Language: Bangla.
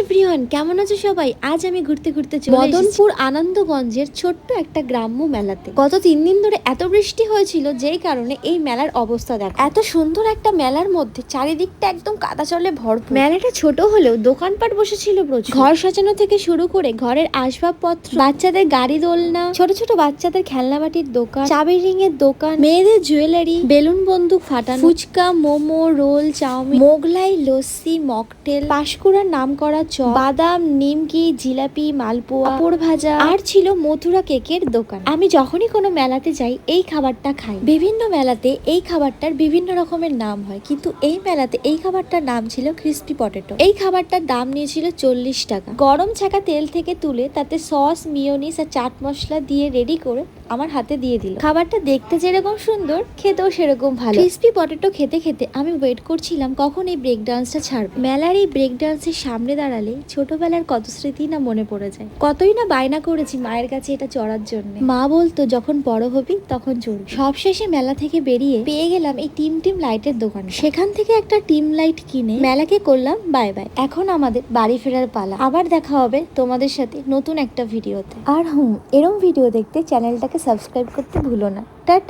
এভরিওয়ান, কেমন আছো সবাই? আজ আমি ঘুরতে ঘুরতে চলে এসেছি মদনপুর আনন্দগঞ্জের ছোট্ট একটা গ্রাম্য মেলাতে। গত 3 দিন ধরে এত বৃষ্টি হয়েছিল, যেই কারণে এই মেলার অবস্থা দেখো। এত সুন্দর একটা মেলার মধ্যে চারিদিকটা একদম কাদা জলে ভরপুর। মেলাটা ছোট হলেও দোকানপাট বসেছিল প্রচুর। ঘর সাজানো থেকে শুরু করে ঘরের আসবাবপত্র, বাচ্চাদের গাড়ি দোলনা, ছোট ছোট বাচ্চাদের খেলনাবাটির দোকান, চাবি রিং এর দোকান, মেয়েদের জুয়েলারি, বেলুন বন্দুক ফাটানো, phuchka, momo, roll, chowmein, Mughlai, lassi, mocktail, পাশকুড়ার নাম করা চপ, বাদাম, নিমকি, জিলাপি, মালপোয়া, পাঁপড় ভাজা, আর ছিল মথুরা কেকের দোকান। আমি যখনই কোনো মেলাতে যাই এই খাবারটা খাই। বিভিন্ন মেলাতে এই খাবারটার বিভিন্ন রকমের নাম হয়, কিন্তু এই মেলাতে এই খাবারটার নাম ছিল ক্রিস্পি পটেটো। এই খাবারটার দাম নিয়েছিল 40 টাকা। গরম ছাকা তেল থেকে তুলে তাতে সস, মিয়োনিস আর চাট মশলা দিয়ে রেডি করে আমার হাতে দিয়ে দিল। খাবারটা দেখতে যেরকম সুন্দর, খেতেও সেরকম ভালো। ক্রিস্পি পটেটো খেতে খেতে আমি ওয়েট করছিলাম কখন এই ব্রেক ডান্সটা ছাড়বে। মেলার এই ব্রেক ডান্সের সামনে দাঁড়ালে ছোটবেলার কত স্মৃতি না মনে পড়ে যায়। কতই না বায়না করেছি মায়ের কাছে এটা চড়ার জন্য। মা বলতো যখন বড় হবি তখন চড়বি। সবশেষে মেলা থেকে বেরিয়ে পেয়ে গেলাম এই টিম লাইটের দোকান। সেখান থেকে একটা টিম লাইট কিনে মেলাকে করলাম বাই বাই। এখন আমাদের বাড়ি ফেরার পালা। আবার দেখা হবে তোমাদের সাথে নতুন একটা ভিডিওতে। আর এরম ভিডিও দেখতে চ্যানেলটাকে সাবস্ক্রাইব করতে ভুলো না। টাটা।